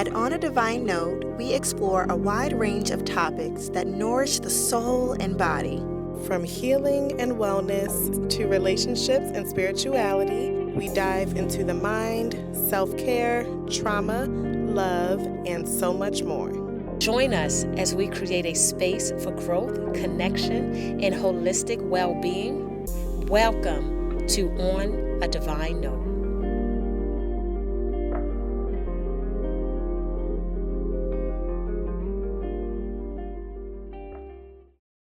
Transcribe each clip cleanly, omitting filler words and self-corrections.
At On a Divine Note, we explore a wide range of topics that nourish the soul and body. From healing and wellness to relationships and spirituality, we dive into the mind, self-care, trauma, love, and so much more. Join us as we create a space for growth, connection, and holistic well-being. Welcome to On a Divine Note.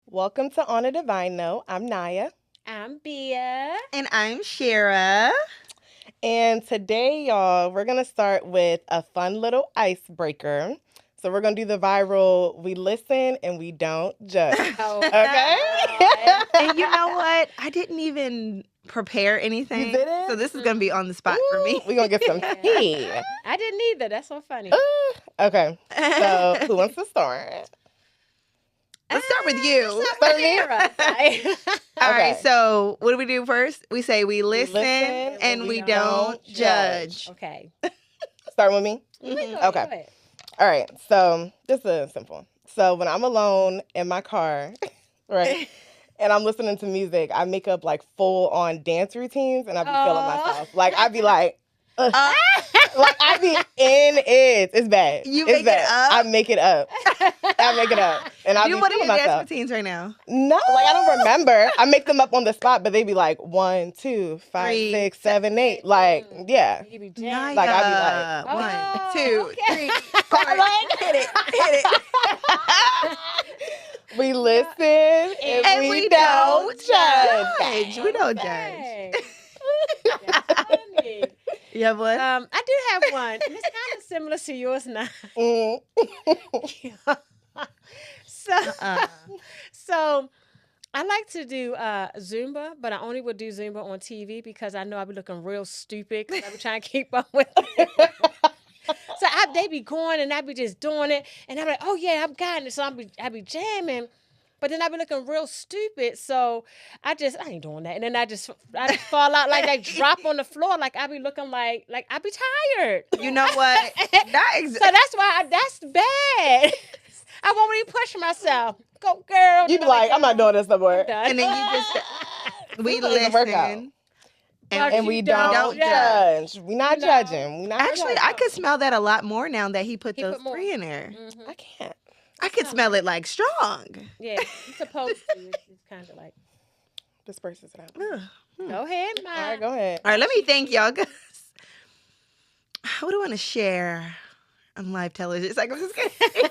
Welcome to On a Divine Note. I'm Naya. I'm Bia. And I'm Shara. And today, y'all, we're going to start with a fun little icebreaker. So we're going to do the viral, we listen and we don't judge. Okay? And you know what? I didn't even prepare anything. You didn't? So this is going to be on the spot for me. We're going to get some tea. I didn't either. That's so funny. Okay. So who wants to start? Let's start with you. Start me? All right, Okay. so what do we do first? We say we listen listen and we don't judge. Okay. Start with me? Mhm. Go Okay. ahead. All right. So this is simple. So when I'm alone in my car, right, and I'm listening to music, I make up like full on dance routines and I be feeling myself. Like I be like, like I be in it. It's bad. You It's make it bad. up? I make it up. I make it up. And I be What are feeling your dance myself. routines right now? No, like I don't remember. I make them up on the spot, but they be like 1, 2, 5, 3, 6, 7, 8. Like, yeah. You be jamming. Like, I be like, 1, Oh, 2, okay. 3, 4. Hit it. We listen and we don't judge. We don't judge. Okay. That's funny. You have one? I do have one. And it's kind of similar to yours now. Mm. So I like to do Zumba, but I only would do Zumba on TV because I know I'll be looking real stupid because I be trying to keep up with it. So they be going and I be just doing it. And I'm like, oh, yeah, I'm got it. So I be jamming. But then I be looking real stupid. So I ain't doing that. And then I just fall out like drop on the floor. Like I be looking like I be tired. You know what? So that's why that's bad. I won't even push myself. Go, girl. You be like, I'm not doing this no more. And then you just, we It's a workout. listen. And we don't judge. We not judging. We not Actually, judging. I could smell that a lot more now that he put He those put more. 3 in there. Mhm. I can't. I could smell it like strong. Yeah, you're supposed to. It's kind of like, Disperses it out. Ugh. go ahead, All right, Mom. go ahead. All right, let me thank y'all. Cause what do I want to share on live television? It's like I'm just kidding.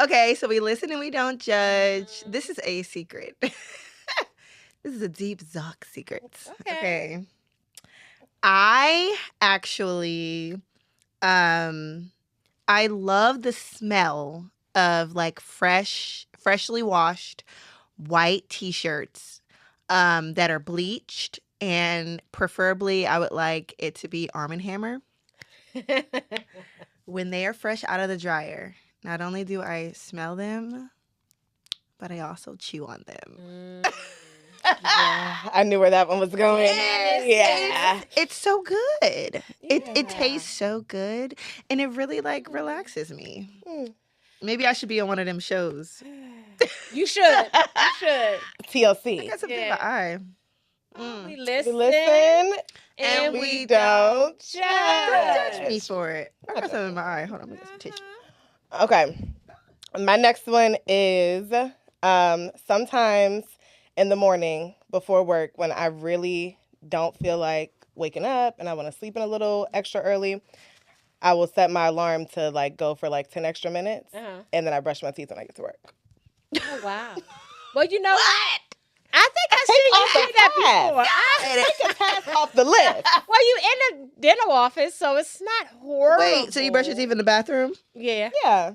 Okay, so we listen and we don't judge. This is a secret. This is a deep Zoc secret. Okay. I actually, I love the smell of like freshly washed white t-shirts that are bleached, and preferably I would like it to be Arm & Hammer. When they are fresh out of the dryer, not only do I smell them, but I also chew on them. I knew where that one was going. Yeah. It's so good. It Yeah. tastes so good, and it really like relaxes me. Mm. Maybe I should be on one of them shows. You should. You should. TLC. I got something in Yeah. my eye. We We listen, listen and we don't judge. Don't judge me for it. I got something in my eye. Hold on, let me get some tissue. Okay. My next one is sometimes in the morning before work when I really don't feel like waking up and I want to sleep in a little extra early, I will set my alarm to like go for like 10 extra minutes Uh-huh. and then I brush my teeth when I get to work. Oh, wow. Well, you know what? I think I seen you say that before. Take a task off the list. Well, you in the dental office, so it's not horrible. Wait, so you brush your teeth in the bathroom? Yeah. Yeah.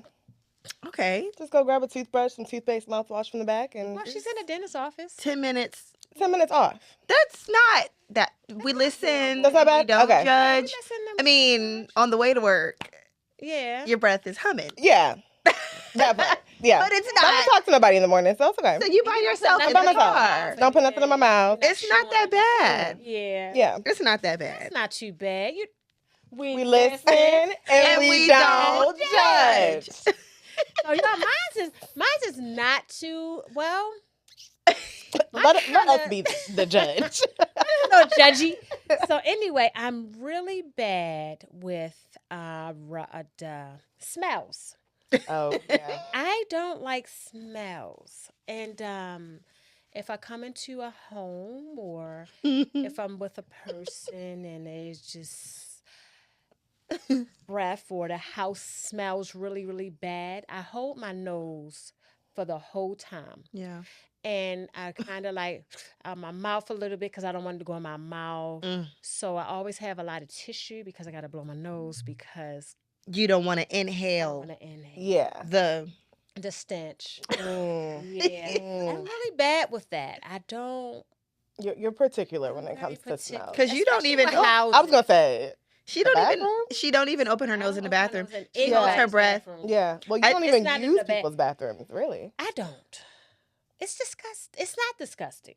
Okay. Just go grab a toothbrush, some toothpaste, mouthwash from the back, and Well, she's in the dentist's office. 10 minutes. 10 minutes off. That's not that. We listen. That's not bad? We don't Okay. judge. Listen to I mean, on the way to work, yeah. your breath is humming. Yeah. That part. Yeah. But it's I not. don't talk to nobody in the morning, so it's okay. So you by yourself I'm in by the myself. car. Don't put nothing in my mouth. It's not that bad. Yeah. Yeah. It's not that bad. It's not too bad. We listen and we don't judge. So y'all, mine's is not too well. Let us be the judge. No judgy. So anyway, I'm really bad with smells. Oh, yeah. I don't like smells. And if I come into a home or if I'm with a person and there's just breath or the house smells really, really bad, I hold my nose for the whole time. Yeah. And I kind of like out my mouth a little bit because I don't want it to go in my mouth. So I always have a lot of tissue because I got to blow my nose because You don't want to I don't inhale want to inhale Yeah. the stench. Mm. Yeah, I'm really bad with that. I don't. You're particular when it Very comes to smells. because you don't even. with Oh, houses. I was gonna say she the don't even. bathroom? She don't even open her nose in the bathroom. She She holds her breath. Yeah. Well, you I- don't It's even not in use the bath- people's bathrooms, really. I don't. It's disgusting. It's not disgusting.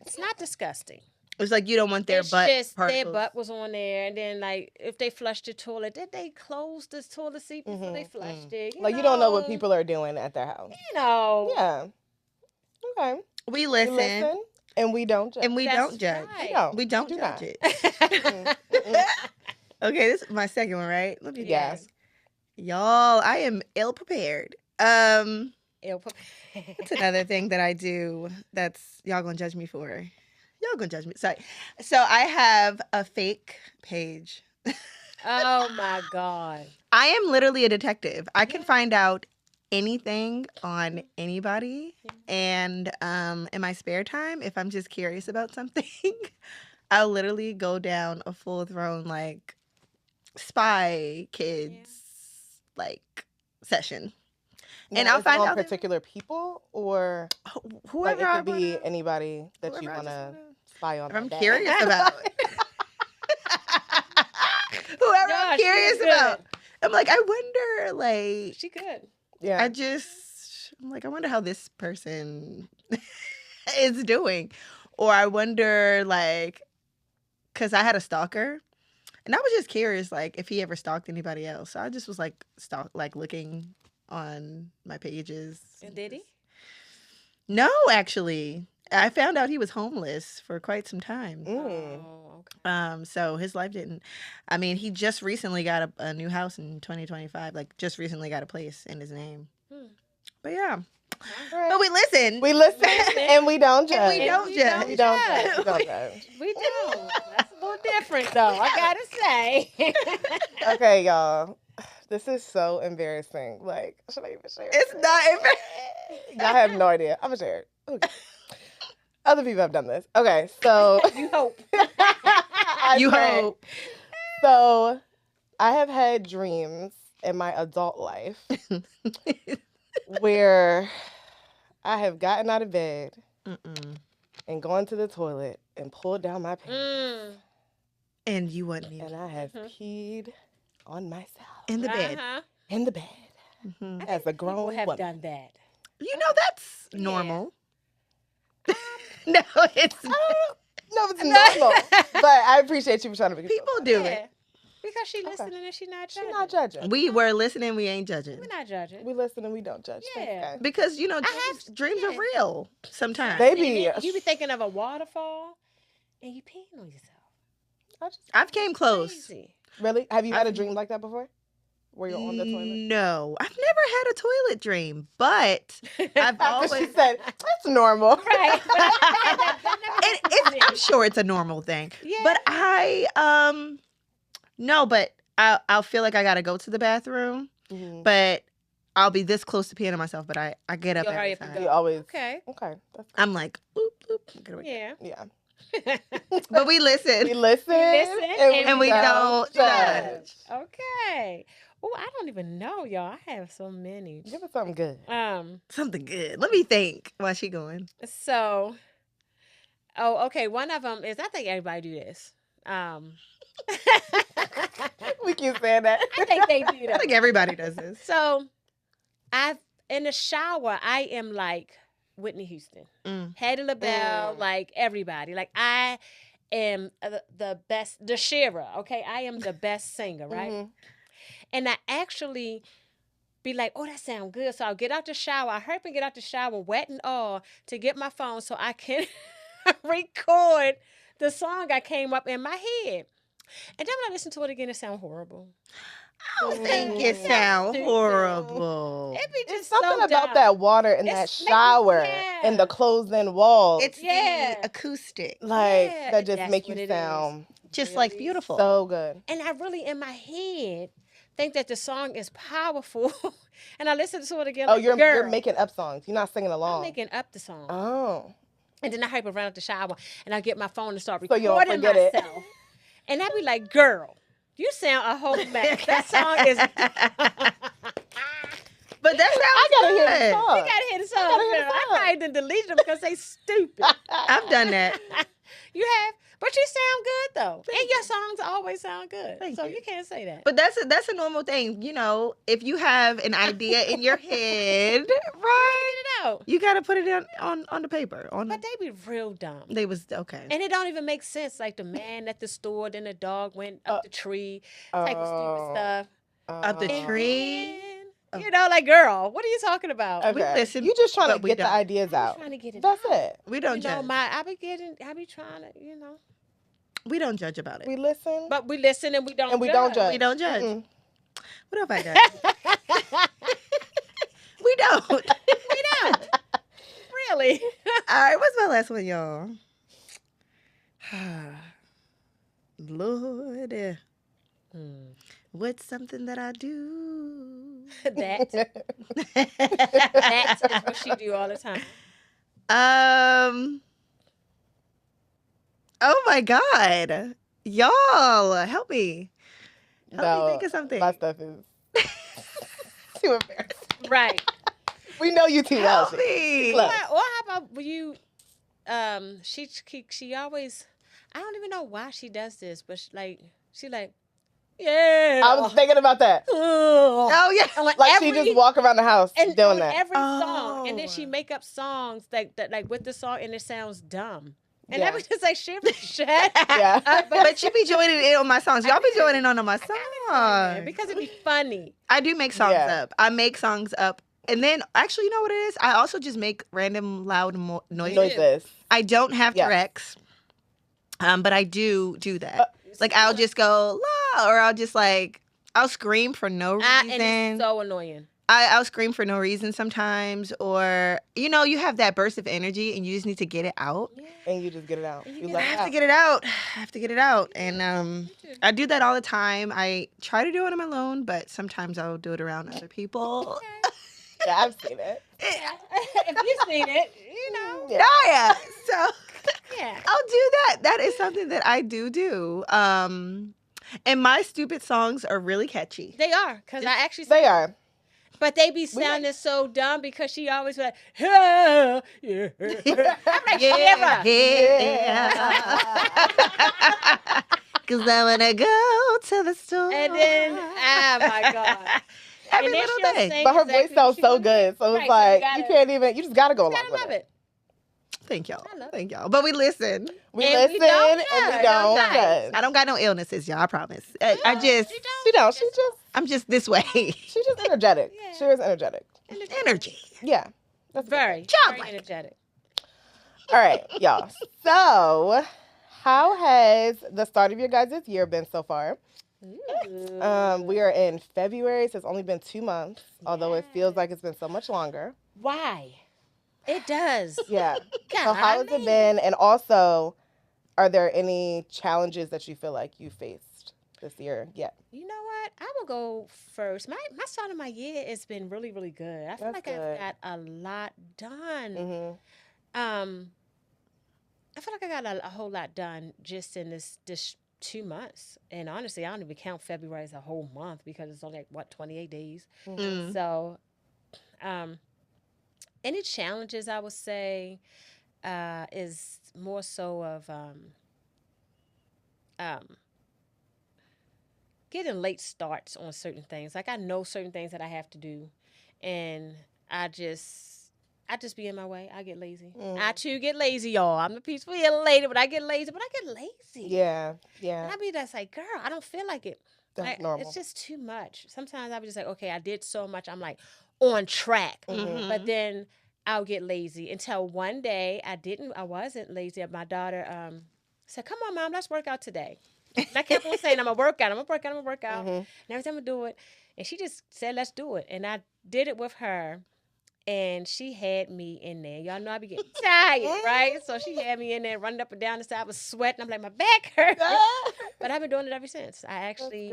It's not disgusting. It's like you don't want their It's butt just their particles. butt was on there, and then like if they flushed the toilet, did they close the toilet seat before they flushed it? Like you don't know what people are doing at their house. You know. Yeah. Okay. We We listen, listen and we don't judge. and we That's don't judge. right. We don't do judge not. it. Okay, this is my second one, right? Let me Yes. Y'all, I am ill prepared. Ill It's another thing that I do that's y'all gonna judge me for. Y'all gonna judge me. Sorry. So I have a fake page. Oh my God. I am literally a detective. I can find out anything on anybody. And in my spare time, if I'm just curious about something, I'll literally go down a full thrown like spy kids like session. And Now, I'll is it find on out particular people or whoever like it I could be wanna- anybody that whoever you I want just to wanna- spy on. if I'm that day. curious about. Whoever Yeah, I'm she's curious good. about. I'm like, I wonder, like, She good. Yeah. I'm like, I wonder how this person is doing. Or I wonder, like, because I had a stalker. And I was just curious, like, if he ever stalked anybody else. So I just was, like, looking on my pages. And did he? No, actually. I found out he was homeless for quite some time. Oh, okay. So his life didn't. I mean, he just recently got a new house in 2025. Like, just recently got a place in his name. But yeah. Right. But we listen. We listen and we don't judge. And we don't judge. We don't judge. We don't judge. We don't. That's a little different, though. I gotta say. Okay, y'all. This is so embarrassing. Like, should I even share it? It's not. Y'all have no idea. I'm gonna share it. Okay. Other people have done this. Okay, so You hope. You pray. hope. So I have had dreams in my adult life where I have gotten out of bed and gone to the toilet and pulled down my pants And you wouldn't even. and I have peed on myself In the bed. Uh-huh. in the bed as a grown People have woman. done that. You know, that's normal. No, it's No, it's normal. But I appreciate you for trying to be people do Yeah. it. Because she listening and she not She's judging. not judging. We were listening, we ain't judging. We're not judging. We listen and we don't judge. Yeah. Okay. Because, you know, dreams are real sometimes. They be. You be thinking of a waterfall and you peeing on yourself. I've came close. Crazy. Really? Have you had a dream like that before? Where you're on the toilet? No, I've never had a toilet dream, but I've After always. she said, that's normal. Right. I'm sure it's a normal thing. Yeah. But no, but I'll feel like I gotta go to the bathroom, Mhm. but I'll be this close to peeing on myself, but I get up You'll hurry every up and time. You always. Okay. Okay. That's I'm like, oop, oop, get away. Yeah. Yeah. But we listen. We listen, and we don't judge. Okay. Oh, I don't even know, y'all. I have so many. Give us something good. Something good. Let me think while she going. So, okay. One of them is I think everybody do this. We keep saying that. I think they do I that. think everybody does this. So, in the shower, I am like Whitney Houston, Mm. Hattie LaBelle, like everybody. Like I am the best, the sharer. Okay, I am the best singer, right? Mhm. And I actually be like, oh, that sounds good. So I'll get out the shower. I hurry up and get out the shower, wet and all, to get my phone so I can record the song I came up in my head. And then when I listen to it again, it sounds horrible. I don't think it It sounds sounds stupid. horrible. It be It's just something so about dumb. that water in that It's shower and the yeah. closed-in walls, It's Yeah. the acoustic, like Yeah, that just that's make what you it is. sound just like Really? beautiful. so good. And I really, in my head, think that the song is powerful. And I listen to it again. Oh, Like, you're girl, making up songs. You're not singing I'm along. making up the song. Oh, And then I hype around at the shower and I get my phone and start So you don't recording forget it. myself. And I be like, girl, you sound a whole mess. That song is. But that sounds I gotta hear the good. song. You gotta hear the song. gotta hear the girl. I song. probably done deleted them because they stupid. I've done that. You have, but you sound good though, and your songs always sound good. Thank so you. you can't say that. But that's a normal thing, you know. If you have an idea in your head, right? Get it out. You gotta put it on the paper. But they be real dumb. They was okay. And it don't even make sense. Like the man at the store, then the dog went up the tree, type of stupid stuff. Up the And tree? then, you know, like, girl, what are you talking about? Okay. We listen, You just trying to but we get the don't. ideas I'm out. trying to get it That's out. it. We don't You know, judge. I be trying to, you know. We don't judge about it. We listen But we listen and we don't and we don't judge. We don't judge. Mm-mm. What have I done? We don't. We don't. Really? All right, what's my last one, y'all? Lord, what's something that I do? That is what she do all the time. Oh my God, y'all, help me! Help me think of something. My stuff is too embarrassing. Right. We know you too well. Help me! Close. Or how about you? She always. I don't even know why she does this, but she like, yeah. I was thinking about that. Oh yeah. On Like she just walk around the house and doing on that. every song, and then Oh. she make up songs like that, like with the song, and it sounds dumb. And Yeah. I was just like, shut Yeah. up. But you be joining in on my songs. Y'all be joining on my songs. because it'd be funny. I do make songs Yeah. up. I make songs up. And then, actually, you know what it is? I also just make random loud noises. Noises. I don't have Yeah. Tourette's, but I do that. Like, I'll just go, la, or I'll just, like, I'll scream for no reason. And it's so annoying. I'll scream for no reason sometimes. Or, you know, you have that burst of energy and you just need to get it out. Yeah. And you just get it out. And you You get let I it have to out. get it out. I have to get it out. And I do that all the time. I try to do it on my own, but sometimes I'll do it around other people. Yeah, I've seen it. If you've seen it, you know. Yeah. Yeah. So Yeah. I'll do that. That is something that I do. And my stupid songs are really catchy. They are, because I actually They are. But they be sounding so dumb because she always be like, yeah, yeah. I'm like, Yeah. Yeah. Cause I wanna go to the store. And then, oh my God. Every And then little she'll thing. sing But her exactly voice sounds what she so wanna good. So Right, it's so like, you you gotta- can't even, you just gotta go along Gotta with love it. it. Thank y'all. I love it. Thank y'all. But we listen. We And we listen don't and we judge. don't Don't judge. I don't got no illnesses, y'all. I promise. I just, She don't. I'm just this way. She's just energetic. Yeah. She is energetic. Energy. Yeah. That's good. Very, Job very like it. energetic. All right, y'all. So, how has the start of your guys' year been so far? We are in February, so it's only been 2 months, although it feels like it's been so much longer. Why? It does. Yeah. So how has it been? And also, are there any challenges that you feel like you faced this year yet? You know what? I will go first. My start of my year has been really, really good. I feel That's like good. I've got a lot done. Mm-hmm. I feel like I got a whole lot done just in this 2 months. And honestly, I don't even count February as a whole month because it's only like 28 days. Mm. So, any challenges I would say is more so of getting late starts on certain things. Like I know certain things that I have to do, and I I just be in my way. I get lazy. Mm. I too get lazy, y'all. I'm the peaceful young lady, but I get lazy. But I get lazy. Yeah, And yeah, I be that's like, girl, I don't feel like it. that's normal. It's just too much. Sometimes I be just like, okay, I did so much. I'm like on track. Mhm. But then I'll get lazy until one day I wasn't lazy. My daughter said, come on, Mom, let's work out today. And I kept on saying, I'm going to work out. I'm going to work out. I'm going to work out. Mhm. And every time I do it. And she just said, let's do it. And I did it with her. And she had me in there. Y'all know I be getting tired, right? So she had me in there running up and down the side. I was sweating. I'm like, my back hurts. But I've been doing it ever since. I actually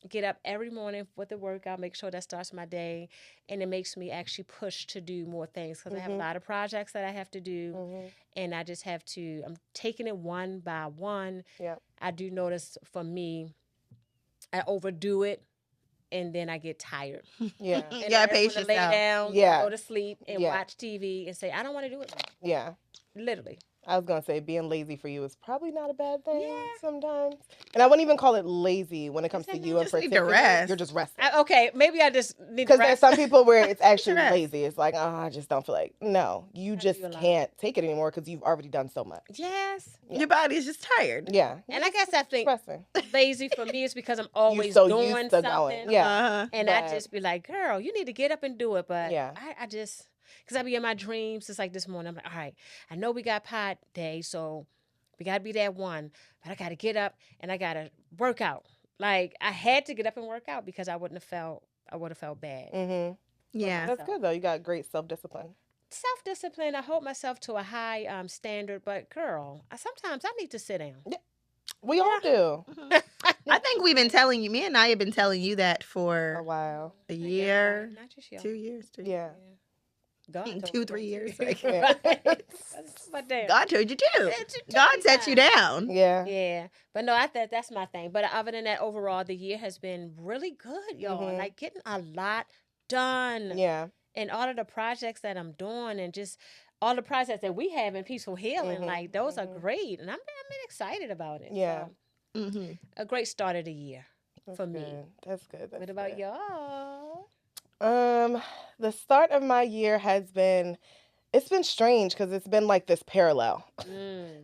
get up every morning with the workout, make sure that starts my day. And it makes me actually push to do more things because I have a lot of projects that I have to do. And I just have to, I'm taking it one by one. Yeah. I do notice for me, I overdo it. And then I get tired. Yeah. You And gotta I pace want to lay yourself. down, Yeah. go to sleep, and Yeah. watch TV and say, I don't want to do it. Yeah. Literally. I was gonna say being lazy for you is probably not a bad thing Yeah. sometimes. And I wouldn't even call it lazy when it comes to Is it you not? in Just need to particular. rest. You're just resting. Okay, maybe I just need to Because there's rest. some people where it's actually Rest. lazy. It's like, oh, I just don't feel like. No, you just do a lot. can't take it anymore because you've already done so much. Yes. Your body is just tired. Yeah. And I guess I think Resting. lazy for me is because I'm always so doing used to something. going. Yeah. And I But- just be like, girl, you need to get up and do it. But Yeah. I just, because I be in my dreams, just like this morning. I'm like, all right, I know we got pod day, so we got to be there at 1. But I got to get up and I got to work out. Like, I had to get up and work out because I would have felt bad. Mhm. Yeah. That's good though. You got great self-discipline. Self-discipline, I hold myself to a high standard, but girl, sometimes I need to sit down. We all do. I think we've been telling you, me and I have been telling you that A for while. a year, Not just y'all. 2 years, 3 Yeah. God told 2, me 3 that years. too. Like, Right. But damn. God told you to. It's a God tricky set you time. down. Yeah. Yeah, but no, that's my thing. But other than that, overall, the year has been really good, y'all. Like getting a lot done, Yeah. and all of the projects that I'm doing, and just all the projects that we have in peaceful healing. Like those are great, and I'm excited about it. Yeah. So, a great start of the year for me. Good. That's good. That's What about good. y'all? The start of my year it's been strange because it's been like this parallel.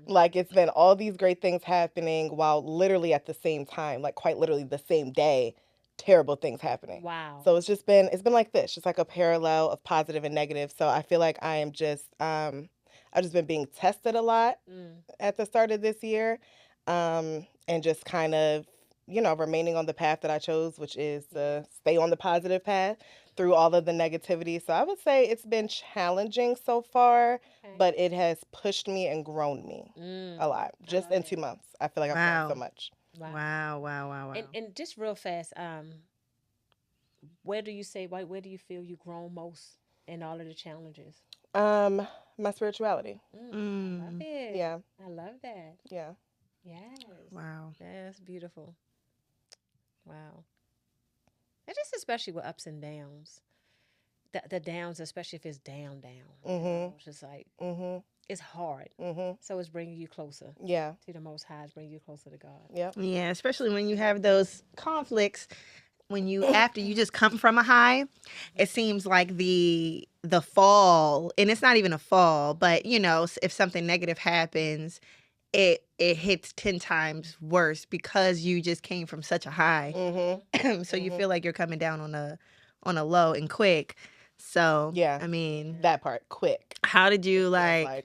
Like it's been all these great things happening while literally at the same time, like quite literally the same day, terrible things happening. Wow. So it's been like this, just like a parallel of positive and negative. So I feel like I am just I've just been being tested a lot at the start of this year. And just kind of, remaining on the path that I chose, which is to stay on the positive path through all of the negativity. So I would say it's been challenging so far, but it has pushed me and grown me a lot. Just in 2 months, I feel like I've grown so much. Wow. And just real fast, where do you feel you've grown most in all of the challenges? My spirituality. I love it. Yeah. I love that. Yeah. Yes. Wow. That's beautiful. Wow. And just especially with ups and downs. The downs, especially if it's down. It's just like, it's hard. So it's bringing you closer. Yeah. To the Most High, it's bringing you closer to God. Yep. Yeah, especially when you have those conflicts. When you after you just come from a high, it seems like the fall, and it's not even a fall, but if something negative happens, it hits 10 times worse because you just came from such a high. So you feel like you're coming down on a low and quick. So Yeah. I mean, That part, quick. how did you How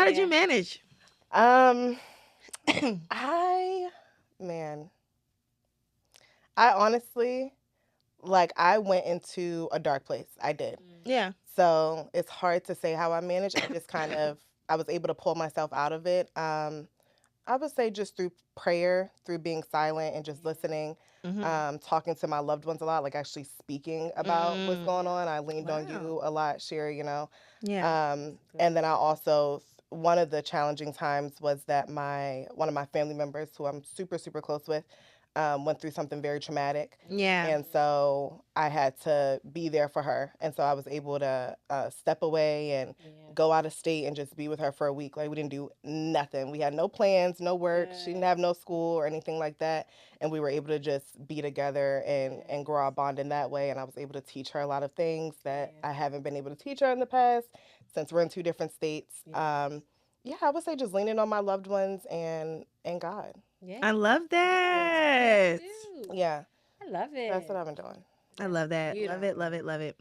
did you manage? I honestly, I went into a dark place. I did. Yeah. So it's hard to say how I managed. I just I was able to pull myself out of it. I would say just through prayer, through being silent and just listening, talking to my loved ones a lot, like actually speaking about what's going on. I leaned on you a lot, Sherry, Yeah. And then I also, one of the challenging times was that one of my family members, who I'm super, super close with, went through something very traumatic. Yeah. And so I had to be there for her. And so I was able to step away and go out of state and just be with her for a week. Like, we didn't do nothing. We had no plans, no work. She didn't have no school or anything like that. And we were able to just be together and grow our bond in that way. And I was able to teach her a lot of things that I haven't been able to teach her in the past since we're in 2 different states. Yeah, I would say just leaning on my loved ones and God. Yeah. I love that. Yeah, I love it. that's what I've been doing. I love that. Love it, love it, love it.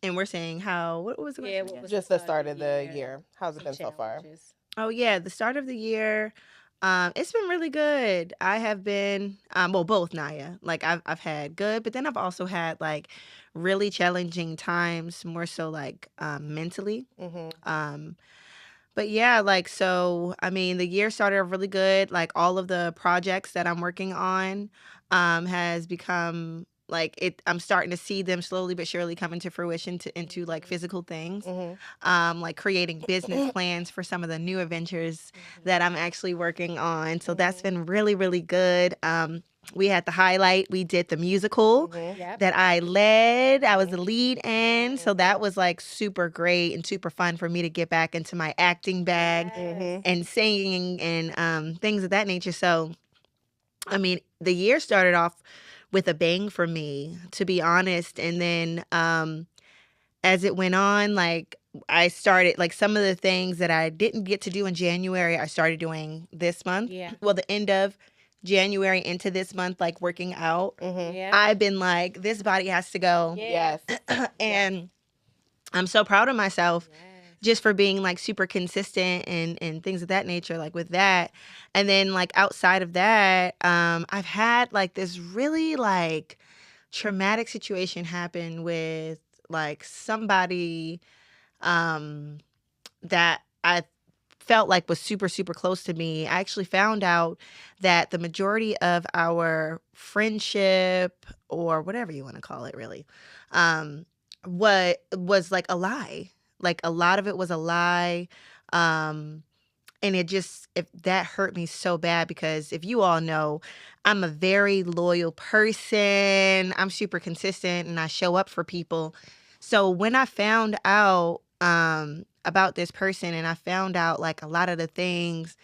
And we're saying how, what was the question what again? was Just the start of the year. How's it been so far? challenges? Oh yeah, the start of the year. It's been really good. I have been, well, both Naya. Like I've had good, but then I've also had like really challenging times, more so like mentally. But yeah, like so. I mean, the year started off really good. Like all of the projects that I'm working on, has become like it. I'm starting to see them slowly but surely come into fruition into like physical things. Like creating business plans for some of the new adventures that I'm actually working on. So that's been really, really good. We had the highlight. We did the musical that I led. I was the lead in. So that was like super great and super fun for me to get back into my acting bag and singing and things of that nature. So, I mean, the year started off with a bang for me, to be honest. And then as it went on, like I started like some of the things that I didn't get to do in January, I started doing this month. Yeah. Well, the end of January into this month, like working out. Yeah. I've been like, this body has to go. Yes. And I'm so proud of myself just for being like super consistent and things of that nature, like with that. And then like outside of that, I've had like this really like traumatic situation happen with like somebody that I felt like was super, super close to me. I actually found out that the majority of our friendship, or whatever you want to call it really, what was like a lie. Like a lot of it was a lie. And if that hurt me so bad, because if you all know, I'm a very loyal person. I'm super consistent and I show up for people. So when I found out about this person, and I found out like a lot of the things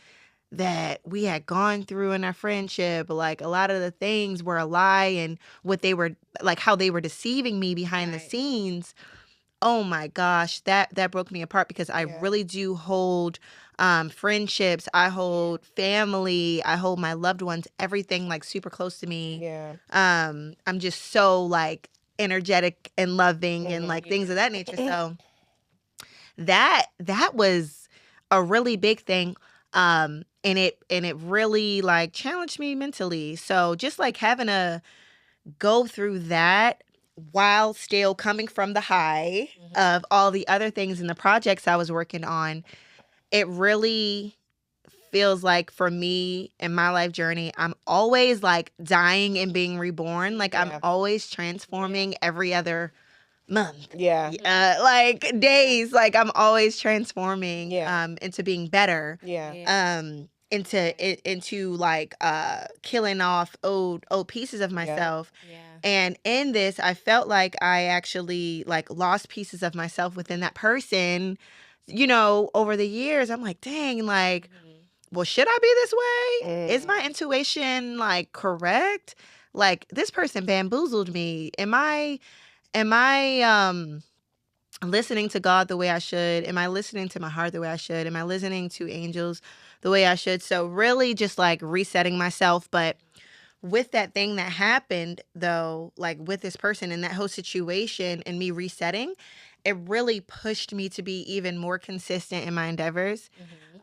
that we had gone through in our friendship, like a lot of the things were a lie, and what they were like, how they were deceiving me behind the scenes. Oh my gosh, that broke me apart, because I really do hold friendships, I hold family, I hold my loved ones, everything like super close to me. I'm just so like energetic and loving and like things of that nature. So that was a really big thing. And it really like challenged me mentally. So just like having to go through that while still coming from the high of all the other things and the projects I was working on, it really feels like for me in my life journey, I'm always like dying and being reborn. Like I'm always transforming every other month. Like days, like I'm always transforming into being better. Into like killing off old pieces of myself. And in this, I felt like I actually like lost pieces of myself within that person, you know, over the years. I'm like, dang, like, well, should I be this way? Is my intuition like correct? Like this person bamboozled me. Am I listening to God the way I should? Am I listening to my heart the way I should? Am I listening to angels the way I should? So really just like resetting myself. But with that thing that happened though, like with this person and that whole situation and me resetting, it really pushed me to be even more consistent in my endeavors.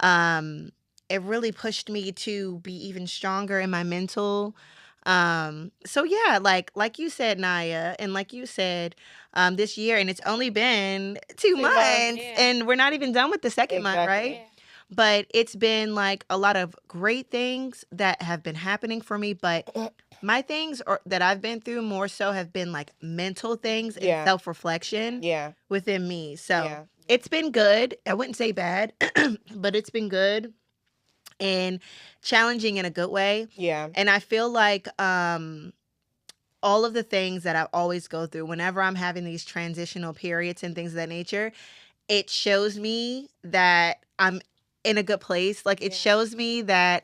It really pushed me to be even stronger in my mental. So yeah, like you said, Naya, and like you said, this year, and it's only been 2 months, and we're not even done with the second month, right? But it's been like a lot of great things that have been happening for me. But my things that I've been through more so have been like mental things and self-reflection within me. So it's been good. I wouldn't say bad, but it's been good. and challenging in a good way. Yeah. And I feel like all of the things that I always go through whenever I'm having these transitional periods and things of that nature, it shows me that I'm in a good place. Like it Yeah. shows me that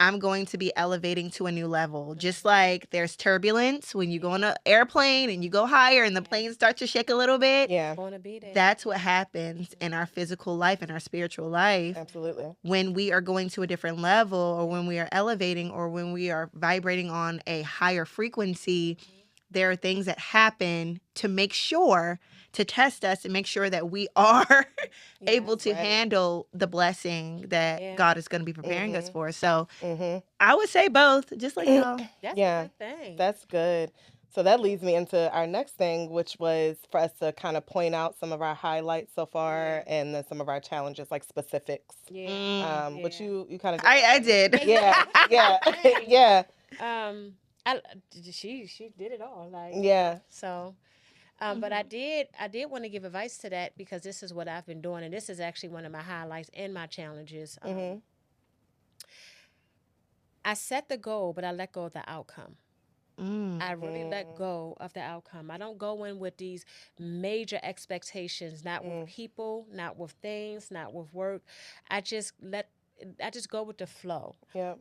I'm going to be elevating to a new level. Just like there's turbulence when you go on an airplane and you go higher and the plane starts to shake a little bit. Yeah. Going to be there. That's what happens in our physical life and our spiritual life Absolutely. when we are going to a different level, or when we are elevating, or when we are vibrating on a higher frequency. There are things that happen to make sure, to test us and make sure that we are able to ready. handle the blessing that Yeah. God is going to be preparing us for. So Mm-hmm. I would say both, just like y'all. That's Yeah. a good thing. That's good. So that leads me into our next thing, which was for us to kind of point out some of our highlights so far and then some of our challenges, like specifics. Yeah. Which you kind of I did. Yeah. Yeah. Yeah. I, she did it all. Like, Yeah. so. But I did want to give advice to that, because this is what I've been doing, and this is actually one of my highlights and my challenges. I set the goal, but I let go of the outcome. I really let go of the outcome. I don't go in with these major expectations, not with people, not with things, not with work. I just go with the flow. Yeah.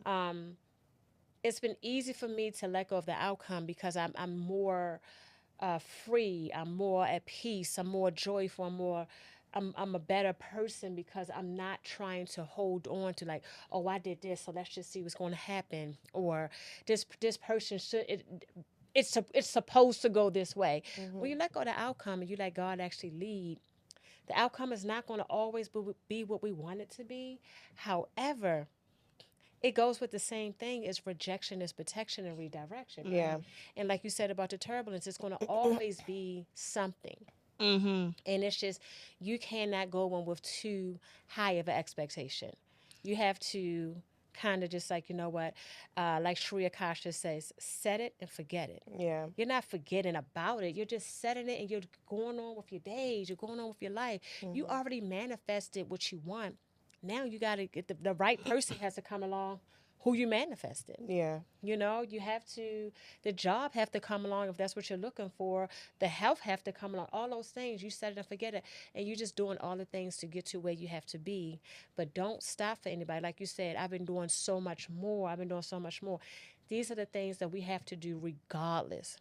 It's been easy for me to let go of the outcome because I'm more free. I'm more at peace. I'm more joyful. I'm a better person because I'm not trying to hold on to, like, oh, I did this, so let's just see what's going to happen, or this person should it's supposed to go this way. When you let go of the outcome and you let God actually lead, the outcome is not going to always be what we want it to be. However, it goes with the same thing as rejection is protection and redirection. Right? Yeah. And like you said about the turbulence, it's going to always be something. Mm-hmm. And it's just, you cannot go in with too high of an expectation. You have to kind of just like, you know what, like Shri Akasha says, set it and forget it. Yeah. You're not forgetting about it. You're just setting it and you're going on with your days. You're going on with your life. You already manifested what you want. Now you got to get the right person has to come along who you manifested. Yeah. You know, you have to, the job have to come along if that's what you're looking for. The health have to come along. All those things, you set it and forget it. And you're just doing all the things to get to where you have to be. But don't stop for anybody. Like you said, I've been doing so much more. These are the things that we have to do regardless.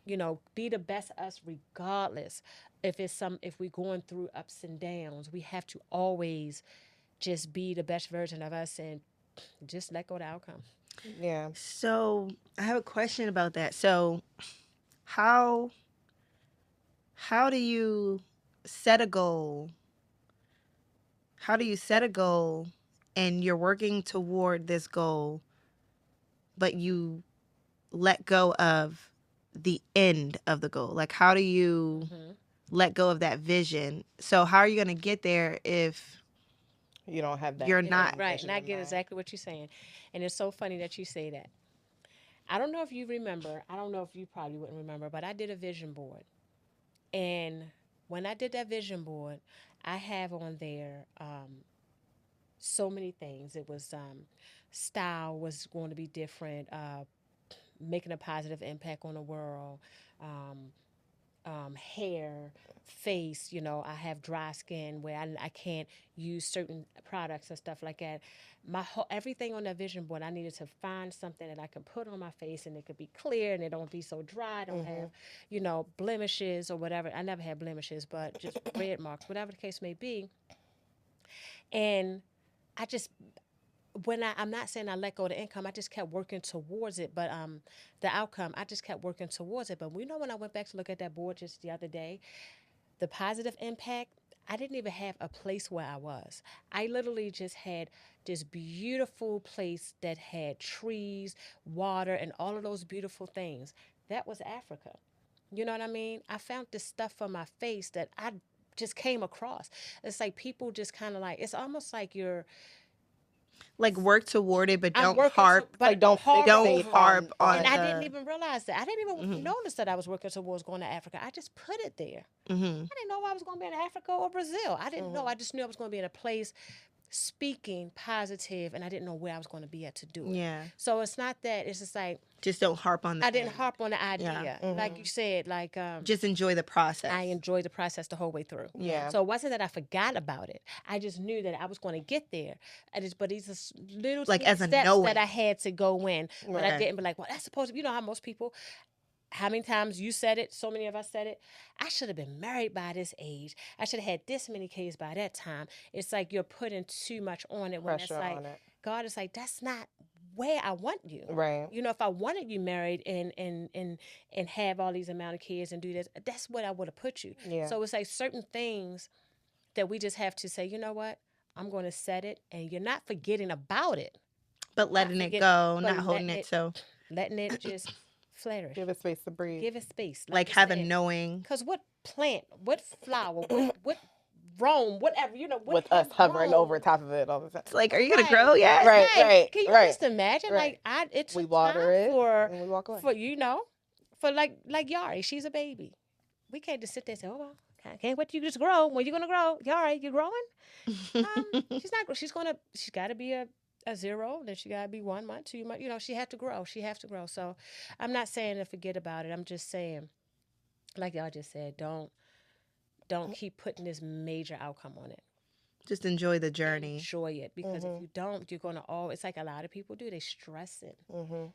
You know, be the best us regardless. If we're going through ups and downs, we have to always just be the best version of us and just let go of the outcome. Yeah. So I have a question about that. So how do you set a goal? How do you set a goal and you're working toward this goal, but you let go of the end of the goal? Like, how do you let go of that vision? So how are you going to get there if You don't have that. you're not? Right. And I get exactly what you're saying. And it's so funny that you say that. I don't know if you remember. I don't know if you probably wouldn't remember, but I did a vision board. And when I did that vision board, I have on there so many things. It was style was going to be different, making a positive impact on the world, hair, face. You know, I have dry skin where I can't use certain products and stuff like that. Everything on that vision board, I needed to find something that I could put on my face and it could be clear and it don't be so dry. I don't have, you know, blemishes or whatever. I never had blemishes, but just red marks, whatever the case may be. And I just I'm not saying I let go of the income, I just kept working towards it. But the outcome, I just kept working towards it. But we know when I went back to look at that board just the other day, the positive impact, I didn't even have a place where I was. I literally just had this beautiful place that had trees, water, and all of those beautiful things. That was Africa. You know what I mean? I found this stuff on my face that I just came across. It's like people just kind of like, it's almost like you're, Like, work toward it, but I'm don't working harp. but Like, don't harp Don't over it. harp on And the. I didn't even realize that. I didn't even notice that I was working towards going to Africa. I just put it there. I didn't know I was going to be in Africa or Brazil. I didn't know. I just knew I was going to be in a place speaking positive, and I didn't know where I was going to be at to do it. Yeah. So it's not that. It's just like Just don't harp on I that. didn't harp on the idea, like you said. Like Just enjoy the process. I enjoyed the process the whole way through. Yeah. So it wasn't that I forgot about it. I just knew that I was going to get there. But these are little Like, as a steps knowing. that I had to go in. But I Right. didn't be like, well, that's supposed to be, you know how most people, how many times you said it, so many of us said it. I should have been married by this age. I should have had this many kids by that time. It's like you're putting too much on it when Pressure it's like, on it. God is like, that's not where I want you. Right. You know, if I wanted you married and have all these amount of kids and do this, that's what I would have put you. Yeah. So it's like certain things that we just have to say, you know what? I'm going to set it, and you're not forgetting about it. But letting it forget- go, but not holding letting it it- so. Letting it just flourish. Give it space to breathe. Give it space. Like you have a said. knowing. Because what plant, what flower, what Rome, whatever, you know, what With us has hovering grown? over top of it all the time. It's like, are you going Right. to grow yet? Right. Can you right. just imagine? Right. Like it took We water time it for and we walk away. for you know, for like Yari, she's a baby. We can't just sit there and say, oh well, I can't wait till you just grow. When you gonna grow? Yari, you growing? She's not. She's got to be a 0. Then she got to be 1 month, 2 months. You know, she had to grow. She have to grow. So I'm not saying to forget about it. I'm just saying, like y'all just said, don't keep putting this major outcome on it. Just enjoy the journey. Enjoy it, because if you don't, you're gonna always. It's like a lot of people do. They stressing,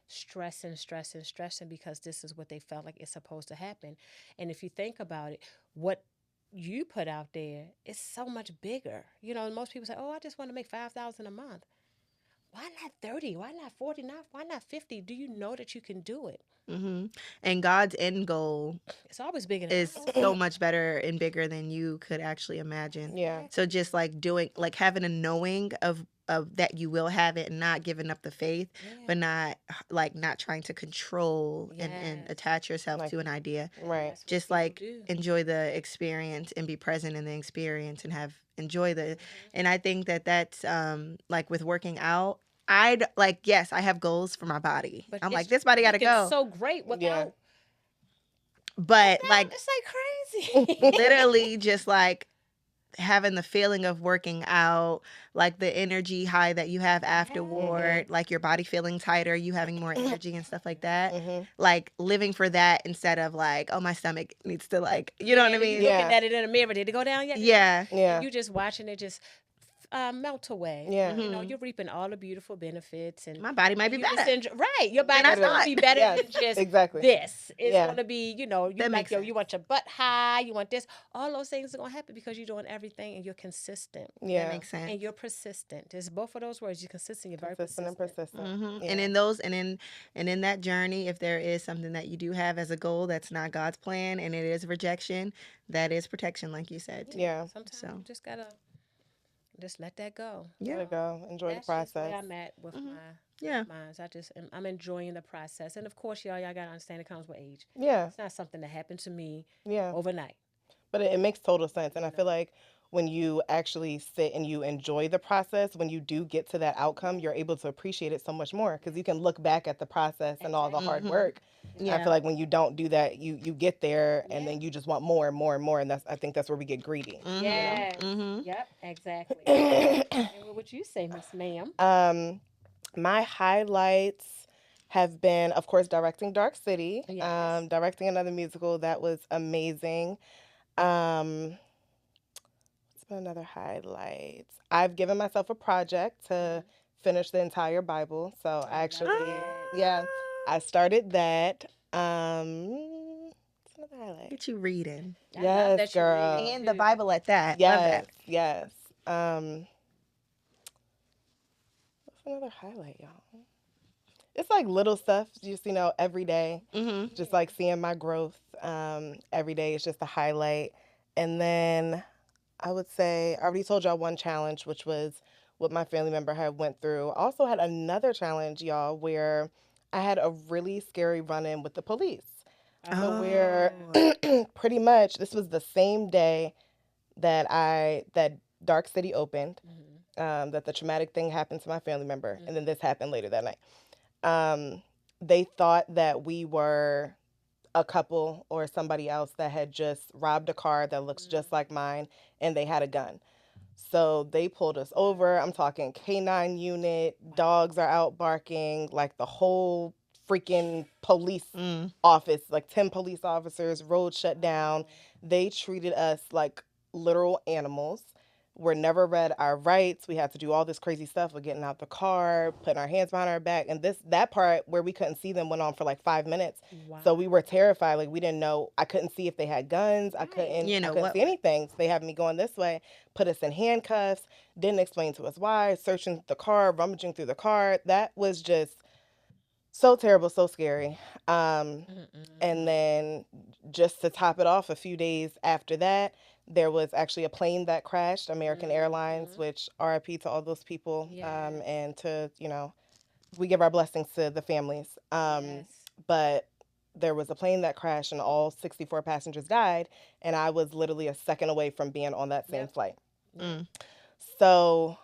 stressing because this is what they felt like it's supposed to happen. And if you think about it, what you put out there is so much bigger. You know, most people say, "Oh, I just want to make $5,000 a month." Why not 30? Why not 40? Why not 50? Do you know that you can do it? And God's end goal It's always bigger than is so much better and bigger than you could actually imagine. Yeah. So just like having a knowing of that you will have it, and not giving up the faith, but not trying to control and attach yourself to an idea. Right. Just like enjoy the experience and be present in the experience and enjoy the. And I think that's like with working out. Yes, I have goals for my body. But I'm it's like, this body got to looking go. so great without. Yeah. But like It's like crazy. literally just like having the feeling of working out, like the energy high that you have afterward, like your body feeling tighter, you having more energy and stuff like that. Like living for that instead of like, oh, my stomach needs to like, you know what I mean? You looking at it in the mirror. Did it go down yet? Yeah. Yeah. You just watching it just melt away. Yeah. You know, you're reaping all the beautiful benefits, and My body might be you better. just right. Your body's I going to thought. be better Yes, than just exactly. this. It's Yeah. going to be, you know, you That like makes sense. you want your butt high, you want this. All those things are going to happen because you're doing everything and you're consistent. Yeah. That makes sense. And you're persistent. There's both of those words. You're consistent. You're very Consistent persistent. and persistent. Yeah. And in those and in that journey, if there is something that you do have as a goal that's not God's plan and it is rejection, that is protection, like you said. Yeah. Sometimes So. you just gotta just let that go. Let it go. Enjoy That's the just process. where I'm at with my Yeah. minds. I'm enjoying the process, and of course, y'all gotta understand it comes with age. Yeah. It's not something that happened to me Yeah. overnight. But it makes total sense. And I feel like when you actually sit and you enjoy the process, when you do get to that outcome, you're able to appreciate it so much more because you can look back at the process and all the hard work. I feel like when you don't do that, you get there and then you just want more and more and more. And I think that's where we get greedy. Yes. Yep. Exactly. And what would you say, Miss Ma'am? My highlights have been, of course, directing Dark City, Yes. directing another musical that was amazing. What's been another highlight? I've given myself a project to finish the entire Bible. So actually, yeah, I started that. What's another highlight? Get you reading. I love that Yes, you read girl. it, And too. the Bible at that. Love Yes, that. yes. What's another highlight, y'all? It's like little stuff, just every day. Just like seeing my growth. Every day is just a highlight. And then I would say I already told y'all one challenge, which was what my family member had went through. I also had another challenge, y'all, where I had a really scary run-in with the police. So where pretty much this was the same day that Dark City opened, that the traumatic thing happened to my family member, and then this happened later that night. They thought that we were a couple or somebody else that had just robbed a car that looks just like mine, and they had a gun. So they pulled us over. I'm talking K9 unit, dogs are out barking, like the whole freaking police Mm. office, like 10 police officers, road shut down. They treated us like literal animals. We're never read our rights. We had to do all this crazy stuff with getting out the car, putting our hands behind our back. And that part where we couldn't see them went on for like 5 minutes. Wow. So we were terrified. Like we didn't know. I couldn't see if they had guns. I Right. couldn't. You I know couldn't what? see anything. So they had me going this way. Put us in handcuffs. Didn't explain to us why. Searching the car, rummaging through the car. That was just so terrible, so scary. And then just to top it off, a few days after that, there was actually a plane that crashed, American Airlines, which RIP to all those people. Yes. And to, we give our blessings to the families. Yes. But there was a plane that crashed and all 64 passengers died. And I was literally a second away from being on that same Yep. flight. Mm. So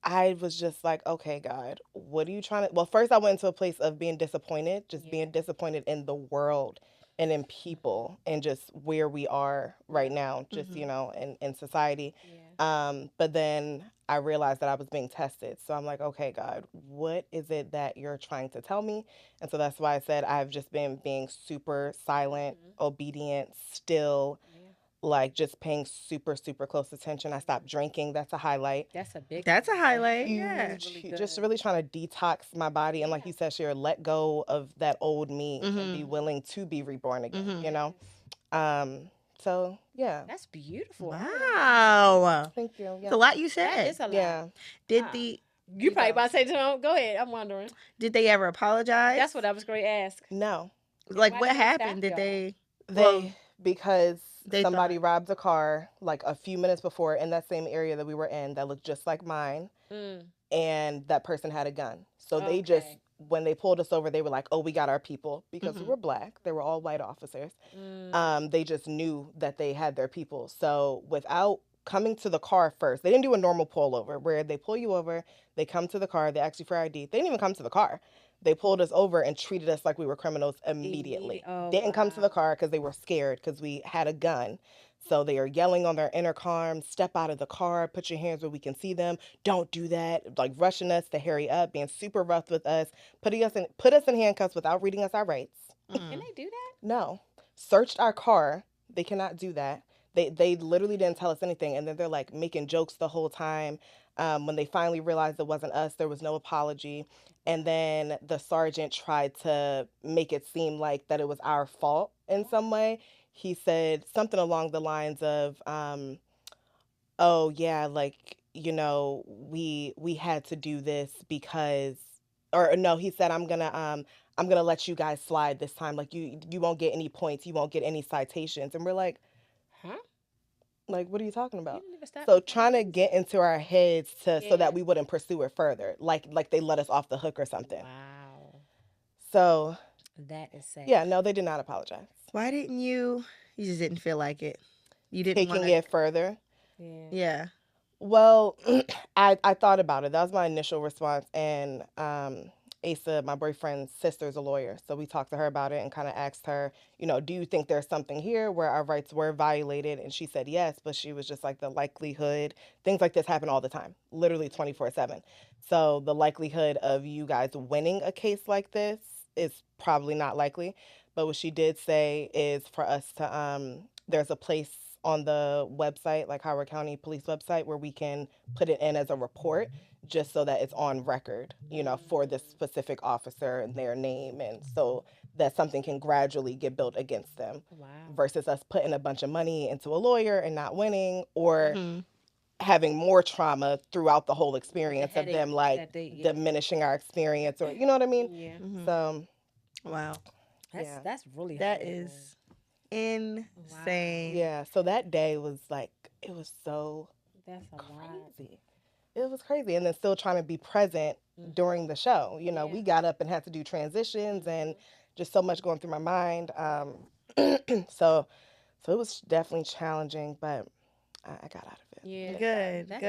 I was just like, okay, God, what are you trying to? Well, first I went into a place of being disappointed, just being disappointed in the world and in people and just where we are right now, just, in society. Yeah. But then I realized that I was being tested. So I'm like, okay, God, what is it that you're trying to tell me? And so that's why I said I've just been being super silent, obedient, still, like just paying super, super close attention. I stopped drinking. That's a highlight. That's a big. That's a highlight. Huge, Yeah. just really trying to detox my body and, like you said, Shira, let go of that old me and be willing to be reborn again. So yeah. That's beautiful. Wow. Thank you. It's Yeah. a lot you That said. is a lot. Yeah. Did Wow. the You probably about to say to them, go ahead. I'm wondering. did they ever apologize? That's what I was going to ask. No. Like Why what did they stop happened? Did y'all? they? Because they somebody thought- robbed a car like a few minutes before in that same area that we were in that looked just like mine, and that person had a gun. So they just, Okay. when they pulled us over, they were like, oh, we got our people, because we were black. They were all white officers. They just knew that they had their people. So without coming to the car first, they didn't do a normal pull over where they pull you over, they come to the car, they ask you for ID. They didn't even come to the car. They pulled us over and treated us like we were criminals immediately. Oh, Didn't come to the wow. car because they were scared because we had a gun. So they are yelling on their intercom, step out of the car, put your hands where we can see them. Don't do that. Like rushing us to hurry up, being super rough with us, put us in handcuffs without reading us our rights. Can they do that? No. Searched our car. They cannot do that. They literally didn't tell us anything. And then they're like making jokes the whole time. When they finally realized it wasn't us, there was no apology. And then the sergeant tried to make it seem like that it was our fault in some way. He said something along the lines of, oh yeah, like, we had to do this because, or no, he said, I'm gonna let you guys slide this time. Like you won't get any points, you won't get any citations. And we're like, Huh? like, what are you talking You about? didn't even stop So me. trying to get into our heads so Yeah. that we wouldn't pursue it further, like they let us off the hook or something. Wow. So That is sad. yeah, no, they did not apologize. Why didn't you? You just didn't feel like it. You didn't Taking wanna, it further. Yeah. Yeah. Well, I thought about it. That was my initial response. And Asa, my boyfriend's sister's a lawyer. So we talked to her about it and kind of asked her, do you think there's something here where our rights were violated? And she said yes, but she was just like, the likelihood, things like this happen all the time, literally 24/7. So the likelihood of you guys winning a case like this is probably not likely. But what she did say is for us to, there's a place on the website, like Howard County Police website, where we can put it in as a report just so that it's on record, for this specific officer and their name. And so that something can gradually get built against them Wow. versus us putting a bunch of money into a lawyer and not winning, or Mhm. having more trauma throughout the whole experience of headache them, like that they- diminishing our experience, or, you know what I mean? Yeah. Mhm. So Wow. yeah. That's really That horrible. is insane. Yeah, so that day was like, it was so That's a lot. crazy. It was crazy. And then still trying to be present during the show. We got up and had to do transitions and just so much going through my mind. So it was definitely challenging, but I got out of it. Yeah. Good, That's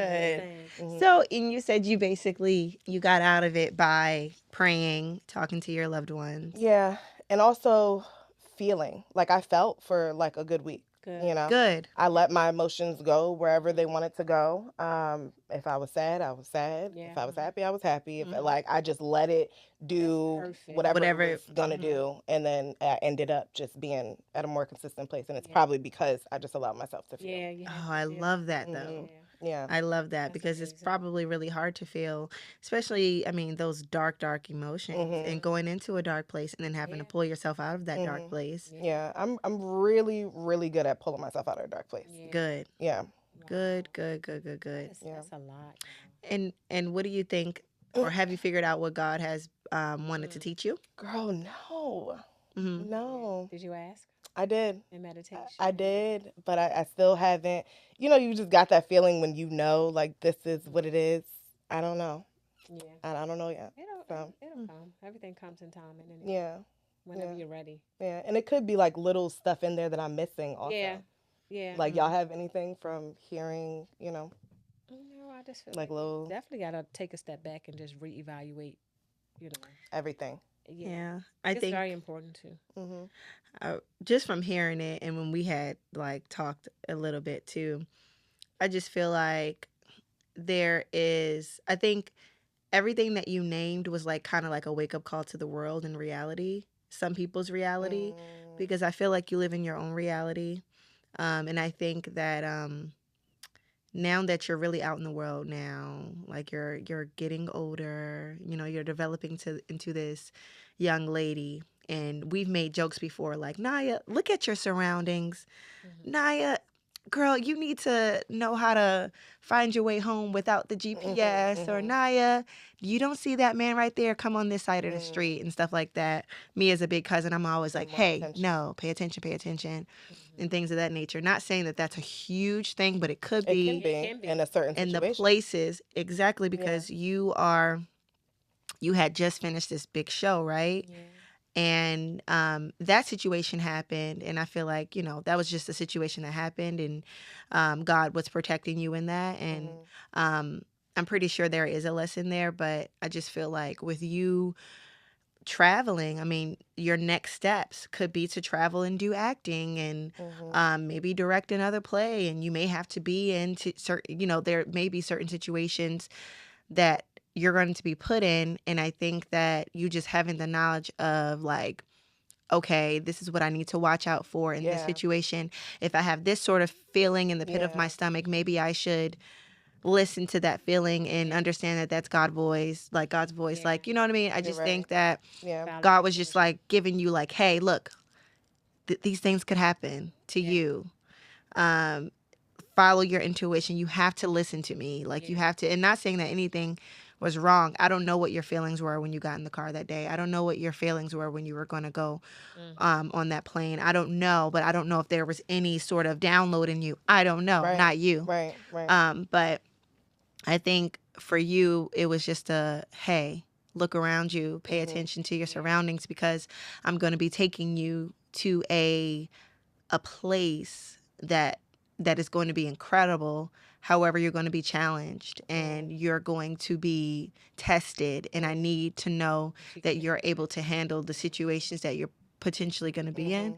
good. good. So, and you said you got out of it by praying, talking to your loved ones. Yeah. And also feeling like I felt for like a good week. Good. You know, Good. I let my emotions go wherever they wanted to go. If I was sad, I was sad. Yeah. If I was happy, I was happy. If Mhm. like I just let it do perfect. whatever Whatever it was gonna mhm. do, and then I ended up just being at a more consistent place. And it's Yeah. probably because I just allowed myself to feel. Yeah, you have Oh, to I feel. love that Mhm. though. Yeah. I love that That's because it's amazing. probably really hard to feel, especially, I mean, those dark emotions Mhm. and going into a dark place and then having to Yeah. pull yourself out of that dark Mhm. place. Yeah, I'm really really good at pulling myself out of a dark place. Yeah. Good. Yeah. Good. Good. Yeah. That's a lot. And what do you think, or have you figured out what God has wanted to teach you? Girl, no, Mm-hmm. no. Did you ask I did. in meditation? I did, but I still haven't. You know, you just got that feeling when you know, like, this is what it is. I don't know. Yeah. I don't know yet. So, It'll come. Everything comes in time, and yeah, whenever yeah. you're ready. yeah. And it could be like little stuff in there that I'm missing also. Yeah. Yeah. Like, y'all have anything from hearing, you know, No, I just feel like like you little definitely got to take a step back and just reevaluate. You know. everything. Yeah. Yeah. I It's think very important too. Mm-hmm. just from hearing it and when we had like talked a little bit too, I just feel like I think everything that you named was like kind of like a wake up call to the world and reality, some people's reality, because I feel like you live in your own reality. And I think that now that you're really out in the world now, like you're getting older, you know, you're developing into this young lady. And we've made jokes before, like, Naya, look at your surroundings. Naya, girl, you need to know how to find your way home without the GPS. Or Naya, you don't see that man right there, come on this side of the street and stuff like that. Me as a big cousin, I'm always like, more hey, attention. no, pay attention, and things of that nature. Not saying that that's a huge thing, but it could It be can be It can be. in a certain in the situation. places, exactly, because you had just finished this big show, right? Yeah. And that situation happened, and I feel like, you know, that was just a situation that happened, and God was protecting you in that. And I'm pretty sure there is a lesson there, but I just feel like with you traveling, I mean, your next steps could be to travel and do acting and maybe direct another play, and you may have to be into certain, you know, there may be certain situations that you're going to be put in. And I think that you just having the knowledge of like, okay, this is what I need to watch out for in this situation. If I have this sort of feeling in the pit of my stomach, maybe I should listen to that feeling and understand that that's God's voice, like, you know what I mean? I just think that God was just like giving you like, hey, look, these things could happen to you. Follow your intuition. You have to listen to me. Like, you have to, and not saying that anything was wrong. I don't know what your feelings were when you got in the car that day. I don't know what your feelings were when you were going to go on that plane. I don't know, but I don't know if there was any sort of download in you. I don't know, not you. Right. But I think for you, it was just hey, look around you, pay attention to your surroundings, because I'm going to be taking you to a place that is going to be incredible. However, you're going to be challenged and you're going to be tested. And I need to know that you're able to handle the situations that you're potentially going to be in.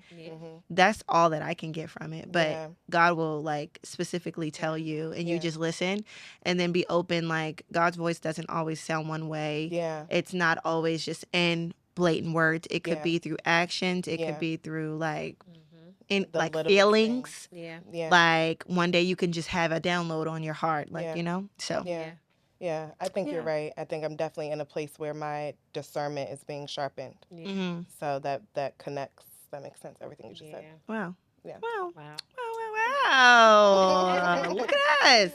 That's all that I can get from it. But God will like specifically tell you, and you just listen and then be open. Like, God's voice doesn't always sound one way. It's not always just in blatant words. It could be through actions. It could be through like in like feelings. Like one day you can just have a download on your heart, like, you know. So Yeah, I think you're right. I think I'm definitely in a place where my discernment is being sharpened. So that connects. That makes sense. Everything you just said. Wow. Yeah. Wow. Wow. Wow. Look at us.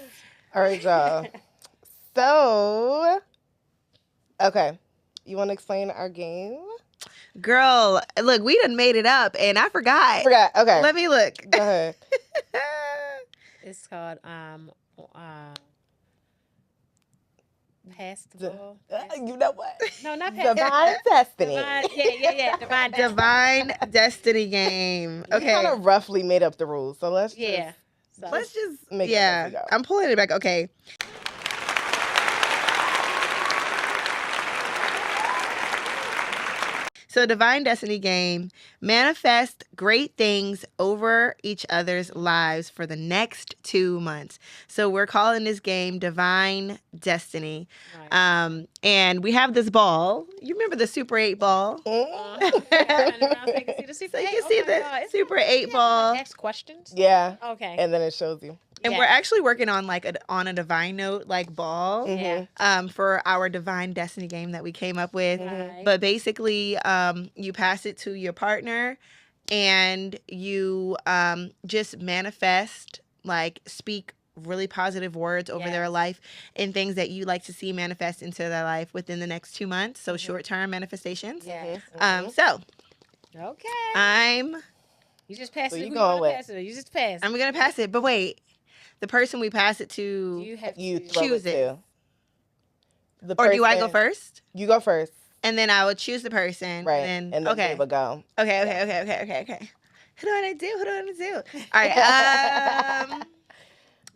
All right, y'all. So, okay, you want to explain our game? Girl, look, we done made it up and I forgot. Okay. Let me look. Go ahead. It's called Pass the Ball. You know what? No, not Pass Divine Destiny. Yeah. Divine Destiny game. We Okay. kind of roughly made up the rules, so let's just make it as we go. I'm pulling it back. Okay. So, Divine Destiny game, manifest great things over each other's lives for the next 2 months. So, we're calling this game Divine Destiny. Right. And we have this ball. You remember the Super 8 ball? Turn around so you can see the Super So you 8. can Oh see my the God. Super You 8 have to, ball. ask questions. Yeah. Okay. And then it shows you. And we're actually working on like on a divine note like ball Yeah. for our Divine Destiny game that we came up with. Right. But basically, you pass it to your partner and you just manifest, like speak really positive words over their Yes. life and things that you like to see manifest into their life within the next 2 months. So short-term manifestations. Yes. So Okay. I'm You just pass So it. you Who you going want with? to pass it to? You just pass it. I'm gonna pass it, but wait, the person we pass it to, You have You to throw choose it it. to. The or do I go person- first? You go first. And then I would choose the person. Right. And And then, then leave a go. Okay. Who do I want to do? All right.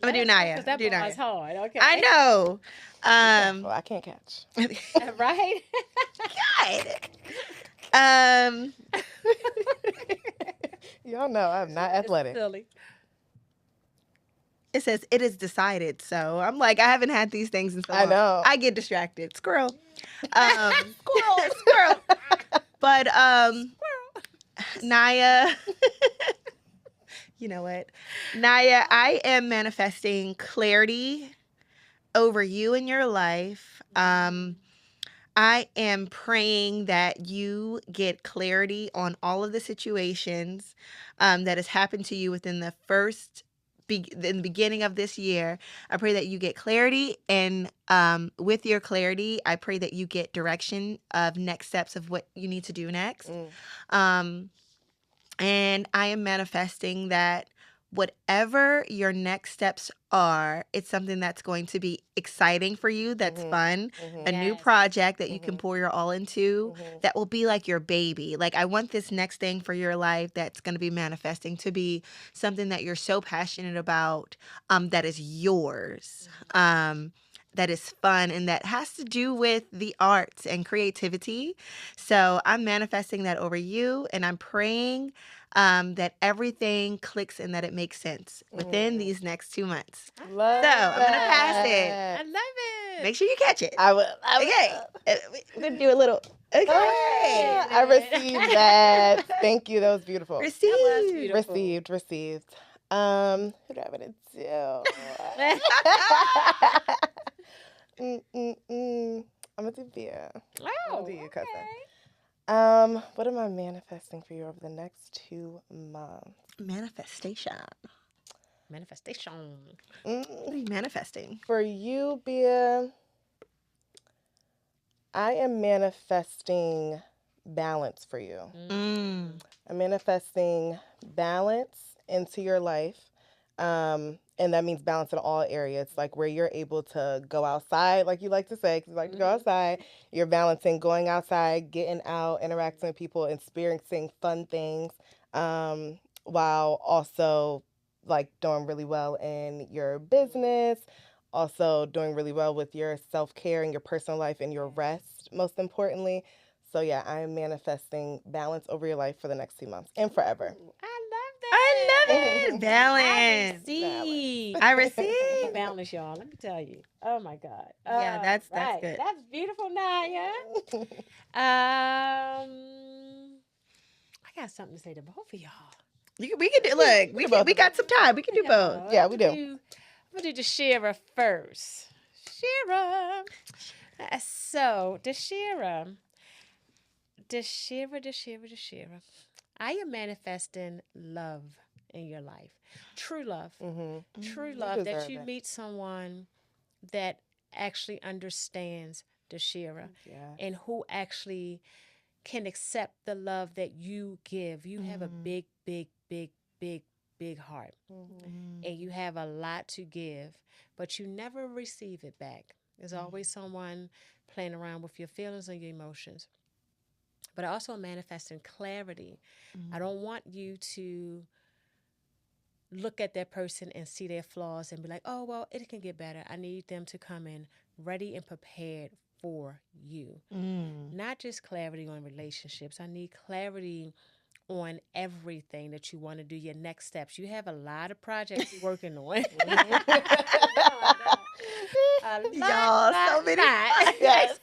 I'm gonna do Naya. Because that Do bar Naya. is hard. Okay. I know. Well, I can't catch. Right? God. Y'all know I'm not athletic. Silly. It says it is decided. So I'm like, I haven't had these things in so long. I know. I get distracted. Squirrel. Squirrel. But Naya, you know what? Naya, I am manifesting clarity over you and your life. I am praying that you get clarity on all of the situations that has happened to you within the in the beginning of this year. I pray that you get clarity, and with your clarity, I pray that you get direction of next steps of what you need to do next. Um, and I am manifesting that whatever your next steps are, it's something that's going to be exciting for you, that's fun, a new Yes. project that you can pour your all into, that will be like your baby. Like, I want this next thing for your life that's going to be manifesting to be something that you're so passionate about, that is yours. That is fun and that has to do with the arts and creativity. So I'm manifesting that over you, and I'm praying that everything clicks and that it makes sense within these next 2 months. Love So I'm gonna pass it. I love it. Make sure you catch it. I will. Okay, we're gonna do a little. Okay, I received that. Thank you. That was beautiful. receive. That was beautiful. Received. Who do I want to do? I'm gonna do Bia. Oh, do you, cousin? okay. What am I manifesting for you over the next 2 months? Manifestation. Manifestation. What are you manifesting? For you, Bia, I am manifesting balance for you. Mm. I'm manifesting balance into your life. And that means balance in all areas, like where you're able to go outside, like you like to say, 'cause you like to go outside. You're balancing going outside, getting out, interacting with people, experiencing fun things, while also like doing really well in your business, also doing really well with your self-care and your personal life and your rest, most importantly. So yeah, I am manifesting balance over your life for the next 2 months and forever. I love I love it. I Balance. receive. I receive. Balance, y'all. Let me tell you. Oh my God. Yeah, that's Right. good. That's beautiful, Naya. I got something to say to both of y'all. We can do. Look, we got some time. We can do both. Yeah, we do. I'm gonna do the Shira first. Shira. So the Shira. I am manifesting love in your life. True love. True love. That deserve you it. meet someone that actually understands the Shira Yeah. and who actually can accept the love that you give. You have a big, big, big, big, big heart. And you have a lot to give, but you never receive it back. There's always someone playing around with your feelings and your emotions. But I also manifest in clarity. I don't want you to look at that person and see their flaws and be like, oh, well, it can get better. I need them to come in ready and prepared for you. Mm. Not just clarity on relationships. I need clarity on everything that you want to do, your next steps. You have a lot of projects you're working on. A Y'all, so many projects. Yes.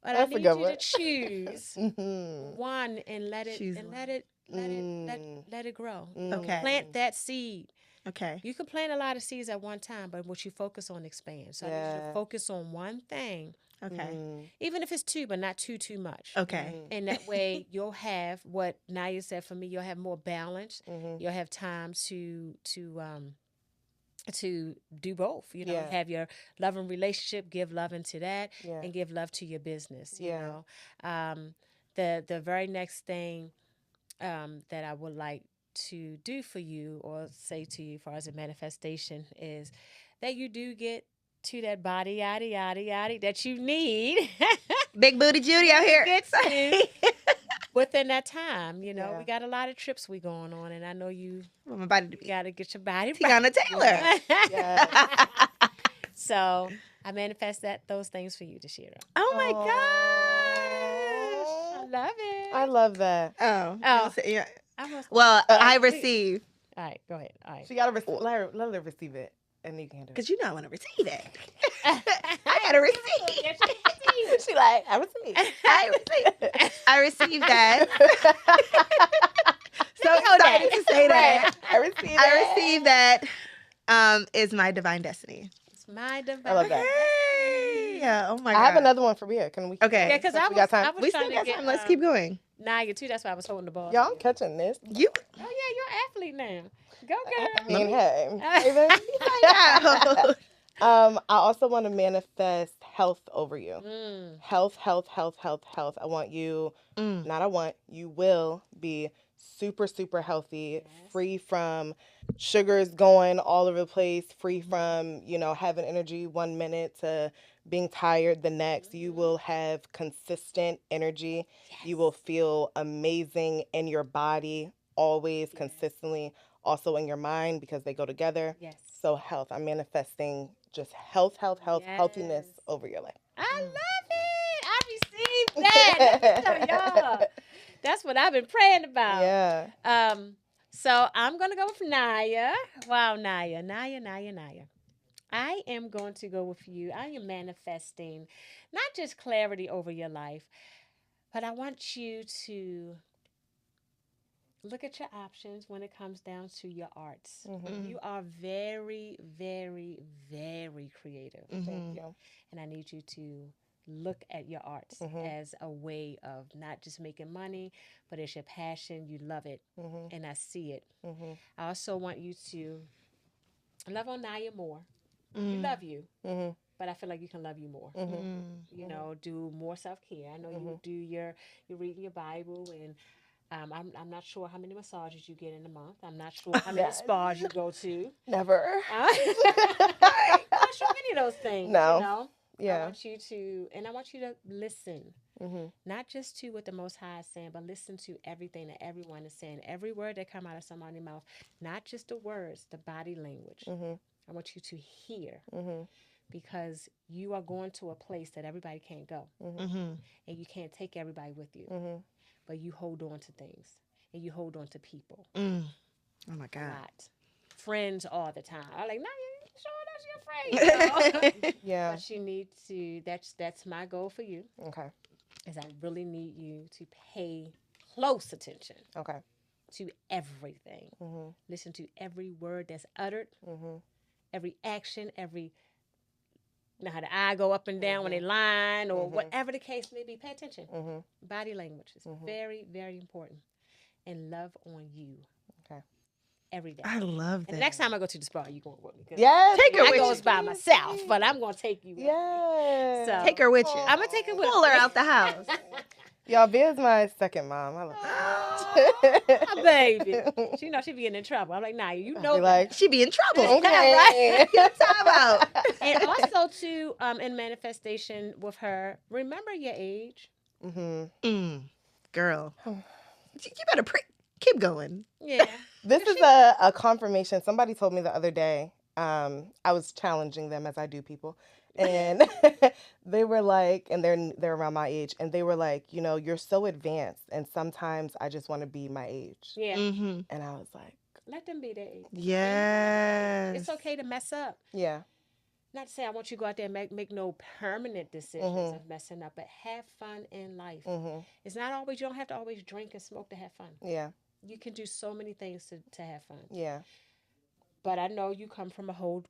But That's I a need good you one. to choose Mhm. one and let it Choose and one. let it grow. Okay. Plant that seed. Okay. You can plant a lot of seeds at one time, but what you focus on expands. So I need you Yeah. to focus on one thing, Okay. even if it's two, but not too much. Okay. And that way you'll have what Naya said for me, you'll have more balance. You'll have time to do both, Yeah. have your loving relationship, give love into that, Yeah. and give love to your business. Yeah. The very next thing that I would like to do for you or say to you as far as a manifestation is that you do get to that body yada yada yada that you need Big booty Judy out here. get to within that time. Yeah. We got a lot of trips we going on, and I know you Want my body to be got to get your body Tiana Taylor. Yes. So I manifest those things for you this year. Oh my I love it. I love that. gosh. Oh. Oh. You wanna say- yeah. I must. Well, I receive. All right, go ahead. All right. She gotta let her receive it, and you can do it. Because you know I want to receive it. I got to receive. She like, I receive. I received that. So excited to say that. I receive. I received that is my divine destiny. It's my divine. I love that. Hey. Yeah. Oh my God. I have another one for Bria. Can we? Okay. Yeah, because we got time. I was We trying still to got get time. Let's keep going. Naya too. That's why I was holding the ball. Y'all, I'm catching this. You. Oh yeah, you're an athlete now. Go girl. I mean, hey. I know. I also want to manifest health over you. Mm. Health. I want you, you will be super, super healthy, free from sugars going all over the place, free from, having energy 1 minute to being tired the next. You will have consistent energy. You will feel amazing in your body, always, consistently, also in your mind because they go together. Yes. So health, I'm manifesting just health, healthiness over your life. I love it. I received that. Let me tell y'all. That's what I've been praying about. Yeah. So I'm gonna go with Naya. Wow, Naya. I am going to go with you. I am manifesting not just clarity over your life, but I want you to look at your options when it comes down to your arts. You are very, very, very creative. Thank you. And I need you to look at your arts as a way of not just making money, but it's your passion. You love it. And I see it. I also want you to love on Naya more. You love you. But I feel like you can love you more. Do more self-care. I know you do you're reading your Bible, and I'm not sure how many massages you get in a month. I'm not sure how many spas you go to. Never. I'm not sure any of those things. No. Yeah. I want you to listen, not just to what the Most High is saying, but listen to everything that everyone is saying. Every word that come out of somebody's mouth, not just the words, the body language. I want you to hear, because you are going to a place that everybody can't go, and you can't take everybody with you. But you hold on to things, and you hold on to people. Oh my God. A lot. Friends all the time. I'm like, no, you sure that's your friend? Yeah. But you need to. That's my goal for you. Okay. Is I really need you to pay close attention. Okay. To everything. Listen to every word that's uttered. Every action. How the eye go up and down when they line, or whatever the case may be. Pay attention. Body language is very, very important. And love on you. Okay. Every day. I love that. And the next time I go to the spa, you going with me. Yes. Take her I with goes you. by myself, but I'm going to take you with me. Yes. So, Take her with you. I'm going to take her with Pull her out the house. Y'all, Via's my second mom. I love her. Oh, baby. She know she be getting in trouble. I'm like, nah, you know Be that. like, She be in trouble. okay. Get time out. And also, too, in manifestation with her, remember your age. Girl. You better keep going. Yeah. This is a confirmation. Somebody told me the other day, I was challenging them as I do people. And they were like, and they're around my age, and they were like, you're so advanced, and sometimes I just want to be my age. Yeah. Mm-hmm. And I was like, Let them be their age. Yes. It's okay to mess up. yeah. Not to say I want you to go out there and make no permanent decisions of messing up, but have fun in life. Mm-hmm. It's not always, you don't have to always drink and smoke to have fun. Yeah. You can do so many things to have fun. Yeah. But I know you come from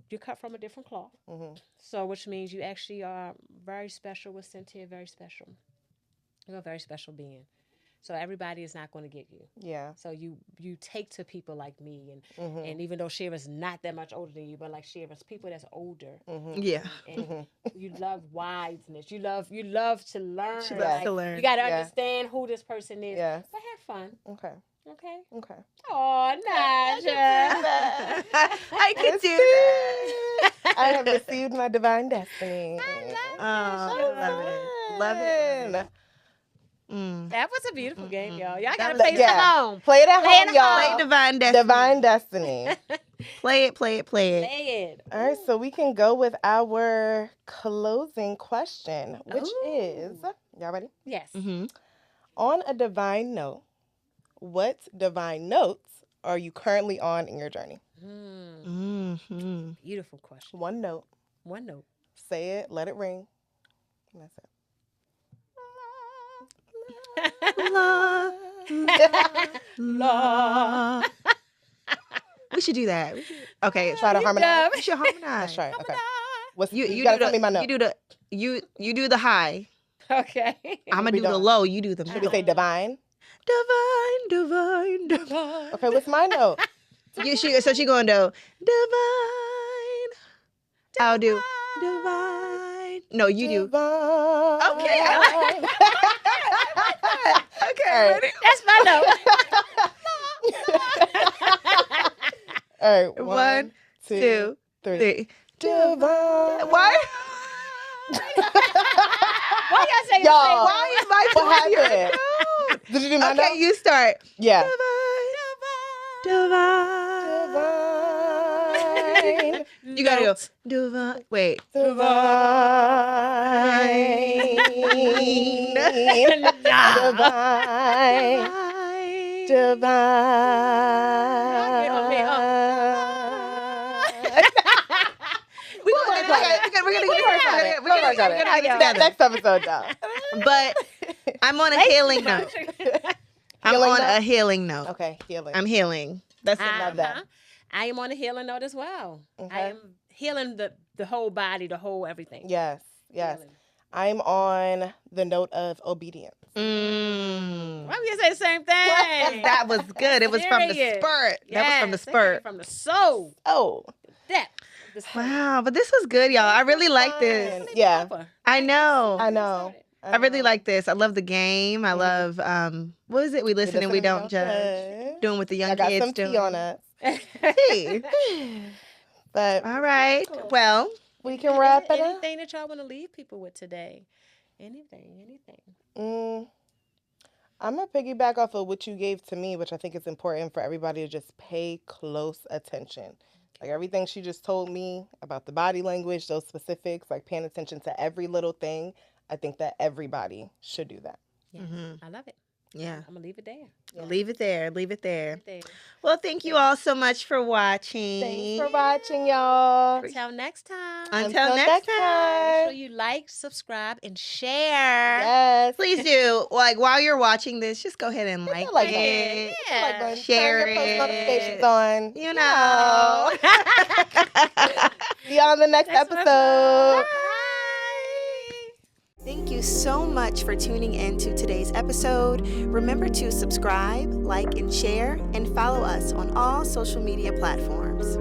you cut from a different cloth. Mm-hmm. So, which means you actually are very special with Cynthia, very special. You're a very special being. So everybody is not going to get you. Yeah. So you take to people like me, Mm-hmm. and even though Shira's not that much older than you, but like Shira's people that's older, Mm-hmm. Yeah. and you love wiseness. You love to learn. She loves Like, to learn. You got to Yeah. understand who this person is. Yes. But have fun, Okay. okay? Okay. Oh, Naja. I could do that. I have received my divine destiny. Oh, love it. Love it. Mm. That was a beautiful game, y'all. Y'all got to That- play this at yeah. home. Play it at Play it home, at y'all. Play Divine Destiny. Divine destiny. Play it, play it, play it. Play it. All right, so we can go with our closing question, which is, y'all ready? Yes. Mm-hmm. On a divine note, what divine notes are you currently on in your journey? Mm-hmm. Beautiful question. One note. One note. Say it, let it ring. And that's it. La, la. We should do that. Okay, Try to harmonize. we should harmonize. Let's try it. Okay. What's, You you gotta do tell me my note. you do the high. Okay. I'm gonna we do the doing? low. You do the Should we middle. say divine? Divine. Okay, what's my note? So she going to divine. I'll do divine. No, you do. Divine. Okay. Okay, All right. ready? That's my note. All right. One, two, three. Divine. Why? Why y'all say Y'all, Why is my what voice here? happened? Did you do my Okay, note? you start. Yeah. Divine. Divine. You gotta go. Divine. Wait. Divine. Divine. Divine. We're gonna get it. Next episode, though. But I'm on a healing note. I'm Healing on note? a healing note. Okay, healing. I'm healing. That's it. love that. I am on a healing note as well. I Okay. am healing the whole body, the whole everything. Yes, yes. Healing. I'm on the note of obedience. Mm. Why would you say the same thing? That was good. It was from the Period. spurt. That was from the Yes, it came spurt. from the soul. Oh, Depth. of the soul. Wow, but this was good, y'all. I really like fun. this. Yeah, I know. I know. I really like this. I love the game. I love what is it? We listen and we don't judge. Doing what the young I got kids some tea do. on us. Tea. But All right. Well, we can wrap it up. Anything that y'all want to leave people with today? Anything. I'm going to piggyback off of what you gave to me, which I think is important for everybody to just pay close attention. Like everything she just told me about the body language, those specifics, like paying attention to every little thing. I think that everybody should do that. Yes, I love it. yeah. I'm gonna leave it there. Leave it there. Leave it there. There. Well, thank you all so much for watching. Thanks for watching, y'all. Until next time. Until next Make time. sure you like, subscribe, and share. Yes. Please do. Like while you're watching this, just go ahead and Hit like the like it. Yeah. Like button. Share Turn your post it. notifications on. You know. See y'all in the next episode. Thank you so much for tuning in to today's episode. Remember to subscribe, like, and share, and follow us on all social media platforms.